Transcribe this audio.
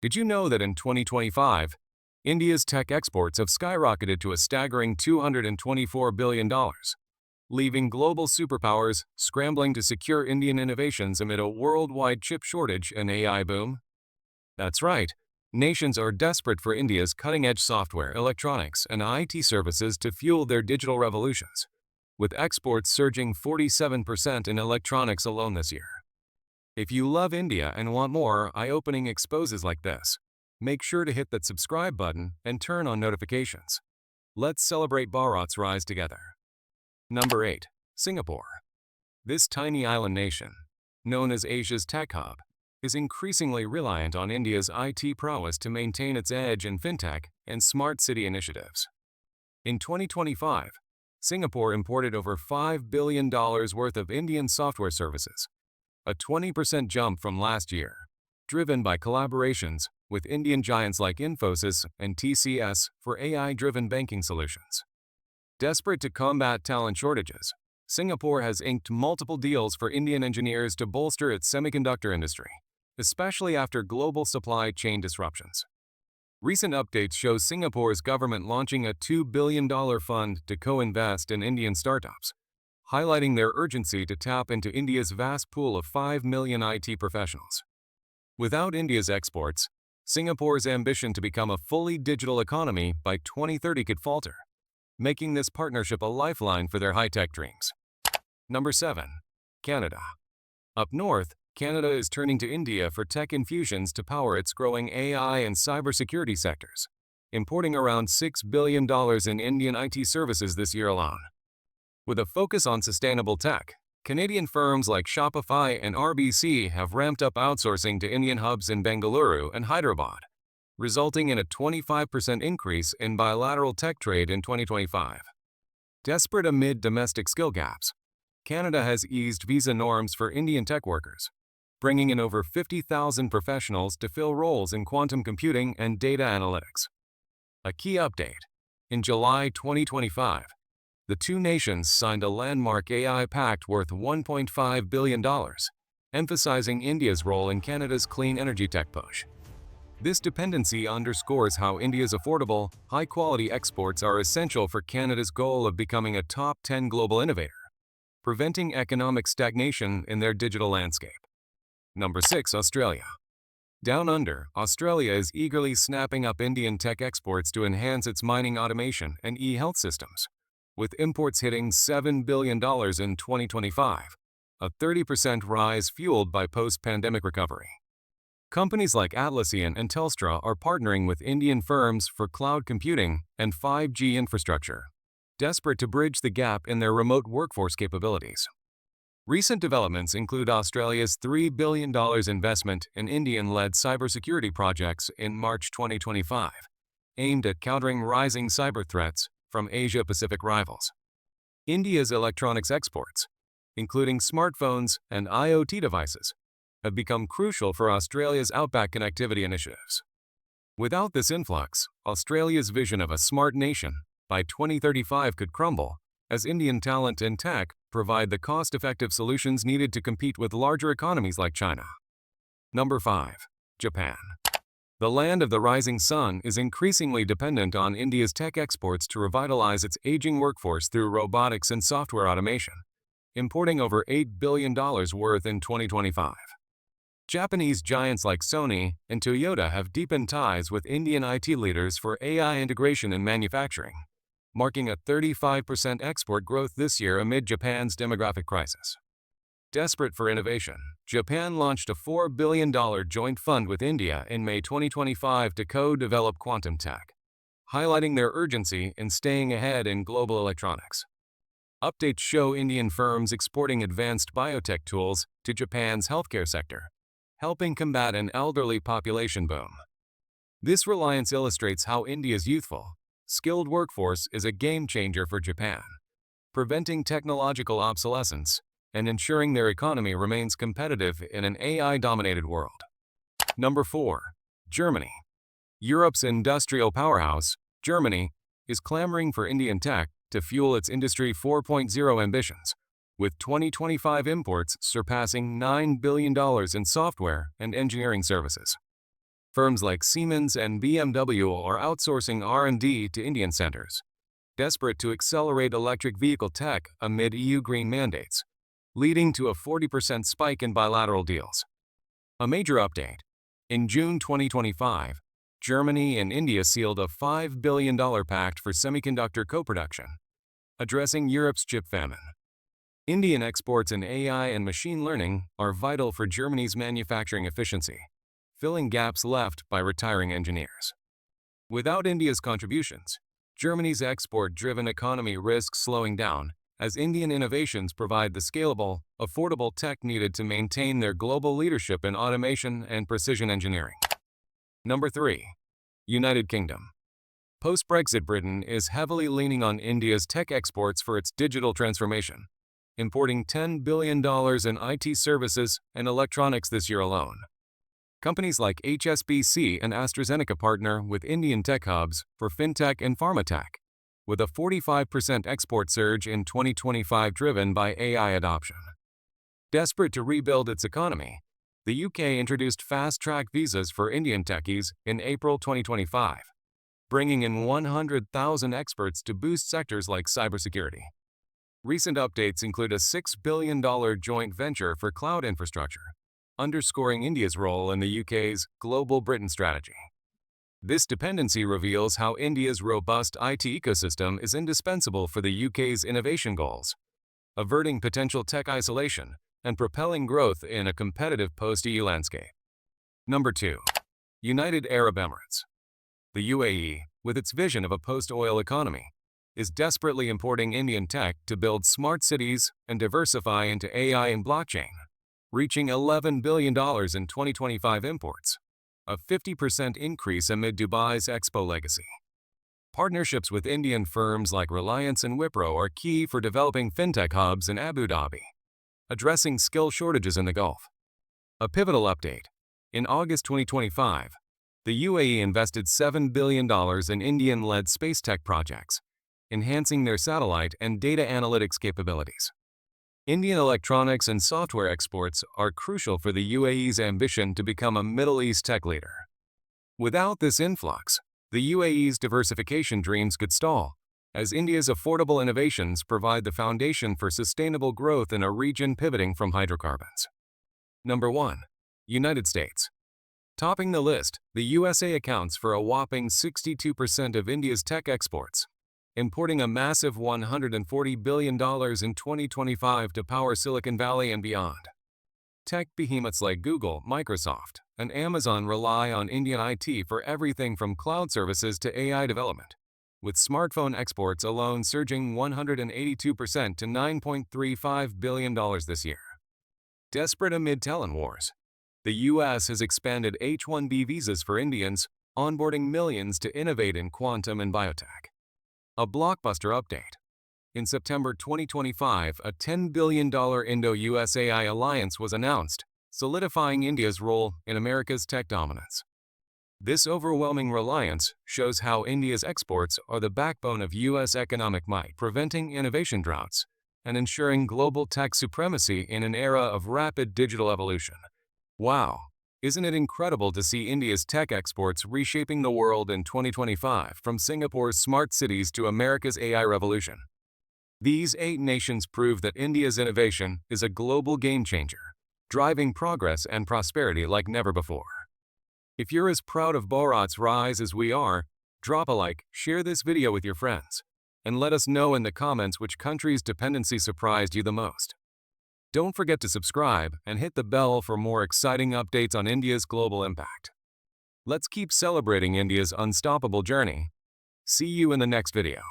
Did you know that in 2025, India's tech exports have skyrocketed to a staggering $224 billion, leaving global superpowers scrambling to secure Indian innovations amid a worldwide chip shortage and AI boom? That's right. Nations are desperate for India's cutting-edge software, electronics, and IT services to fuel their digital revolutions, with exports surging 47% in electronics alone this year. If you love India and want more eye-opening exposes like this, make sure to hit that subscribe button and turn on notifications. Let's celebrate Bharat's rise together. Number 8. Singapore. This tiny island nation, known as Asia's tech hub, is increasingly reliant on India's IT prowess to maintain its edge in fintech and smart city initiatives. In 2025, Singapore imported over $5 billion worth of Indian software services, a 20% jump from last year, driven by collaborations with Indian giants like Infosys and TCS for AI-driven banking solutions. Desperate to combat talent shortages, Singapore has inked multiple deals for Indian engineers to bolster its semiconductor industry, especially after global supply chain disruptions. Recent updates show Singapore's government launching a $2 billion fund to co-invest in Indian startups, highlighting their urgency to tap into India's vast pool of 5 million IT professionals. Without India's exports, Singapore's ambition to become a fully digital economy by 2030 could falter, making this partnership a lifeline for their high-tech dreams. Number 7. Canada. Up north, Canada is turning to India for tech infusions to power its growing AI and cybersecurity sectors, importing around $6 billion in Indian IT services this year alone. With a focus on sustainable tech, Canadian firms like Shopify and RBC have ramped up outsourcing to Indian hubs in Bengaluru and Hyderabad, resulting in a 25% increase in bilateral tech trade in 2025. Desperate amid domestic skill gaps, Canada has eased visa norms for Indian tech workers, bringing in over 50,000 professionals to fill roles in quantum computing and data analytics. A key update: in July 2025, the two nations signed a landmark AI pact worth $1.5 billion, emphasizing India's role in Canada's clean energy tech push. This dependency underscores how India's affordable, high-quality exports are essential for Canada's goal of becoming a top 10 global innovator, preventing economic stagnation in their digital landscape. Number 6. Australia. Down under, Australia is eagerly snapping up Indian tech exports to enhance its mining automation and e-health systems, with imports hitting $7 billion in 2025, a 30% rise fueled by post-pandemic recovery. Companies like Atlassian and Telstra are partnering with Indian firms for cloud computing and 5G infrastructure, desperate to bridge the gap in their remote workforce capabilities. Recent developments include Australia's $3 billion investment in Indian-led cybersecurity projects in March 2025, aimed at countering rising cyber threats from Asia-Pacific rivals. India's electronics exports, including smartphones and IoT devices, have become crucial for Australia's outback connectivity initiatives. Without this influx, Australia's vision of a smart nation by 2035 could crumble, as Indian talent and tech provide the cost-effective solutions needed to compete with larger economies like China. Number 5. Japan. The land of the rising sun is increasingly dependent on India's tech exports to revitalize its aging workforce through robotics and software automation, importing over $8 billion worth in 2025. Japanese giants like Sony and Toyota have deepened ties with Indian IT leaders for AI integration in manufacturing, marking a 35% export growth this year amid Japan's demographic crisis. Desperate for innovation, Japan launched a $4 billion joint fund with India in May 2025 to co-develop quantum tech, highlighting their urgency in staying ahead in global electronics. Updates show Indian firms exporting advanced biotech tools to Japan's healthcare sector, helping combat an elderly population boom. This reliance illustrates how India's youthful, skilled workforce is a game-changer for Japan, preventing technological obsolescence and ensuring their economy remains competitive in an AI-dominated world. Number 4. Germany. Europe's industrial powerhouse, Germany, is clamoring for Indian tech to fuel its Industry 4.0 ambitions, with 2025 imports surpassing $9 billion in software and engineering services. Firms like Siemens and BMW are outsourcing R&D to Indian centers, desperate to accelerate electric vehicle tech amid EU green mandates, leading to a 40% spike in bilateral deals. A major update. In June 2025, Germany and India sealed a $5 billion pact for semiconductor co-production, addressing Europe's chip famine. Indian exports in AI and machine learning are vital for Germany's manufacturing efficiency, filling gaps left by retiring engineers. Without India's contributions, Germany's export-driven economy risks slowing down, as Indian innovations provide the scalable, affordable tech needed to maintain their global leadership in automation and precision engineering. Number 3. United Kingdom. Post-Brexit, Britain is heavily leaning on India's tech exports for its digital transformation, importing $10 billion in IT services and electronics this year alone. Companies like HSBC and AstraZeneca partner with Indian tech hubs for fintech and pharma tech, with a 45% export surge in 2025 driven by AI adoption. Desperate to rebuild its economy, the UK introduced fast-track visas for Indian techies in April 2025, bringing in 100,000 experts to boost sectors like cybersecurity. Recent updates include a $6 billion joint venture for cloud infrastructure, underscoring India's role in the UK's Global Britain strategy. This dependency reveals how India's robust IT ecosystem is indispensable for the UK's innovation goals, averting potential tech isolation and propelling growth in a competitive post-EU landscape. Number 2. United Arab Emirates. The UAE, with its vision of a post-oil economy, is desperately importing Indian tech to build smart cities and diversify into AI and blockchain, reaching $11 billion in 2025 imports, a 50% increase amid Dubai's Expo legacy. Partnerships with Indian firms like Reliance and Wipro are key for developing fintech hubs in Abu Dhabi, addressing skill shortages in the Gulf. A pivotal update. In August 2025, the UAE invested $7 billion in Indian-led space tech projects, enhancing their satellite and data analytics capabilities. Indian electronics and software exports are crucial for the UAE's ambition to become a Middle East tech leader. Without this influx, the UAE's diversification dreams could stall, as India's affordable innovations provide the foundation for sustainable growth in a region pivoting from hydrocarbons. Number 1. United States. Topping the list, the USA accounts for a whopping 62% of India's tech exports, importing a massive $140 billion in 2025 to power Silicon Valley and beyond. Tech behemoths like Google, Microsoft, and Amazon rely on Indian IT for everything from cloud services to AI development, with smartphone exports alone surging 182% to $9.35 billion this year. Desperate amid talent wars, the U.S. has expanded H-1B visas for Indians, onboarding millions to innovate in quantum and biotech. A blockbuster update. In September 2025, a $10 billion Indo-US AI alliance was announced, solidifying India's role in America's tech dominance. This overwhelming reliance shows how India's exports are the backbone of U.S. economic might, preventing innovation droughts and ensuring global tech supremacy in an era of rapid digital evolution. Wow! Isn't it incredible to see India's tech exports reshaping the world in 2025, from Singapore's smart cities to America's AI revolution? These 8 nations prove that India's innovation is a global game-changer, driving progress and prosperity like never before. If you're as proud of Bharat's rise as we are, drop a like, share this video with your friends, and let us know in the comments which country's dependency surprised you the most. Don't forget to subscribe and hit the bell for more exciting updates on India's global impact. Let's keep celebrating India's unstoppable journey. See you in the next video.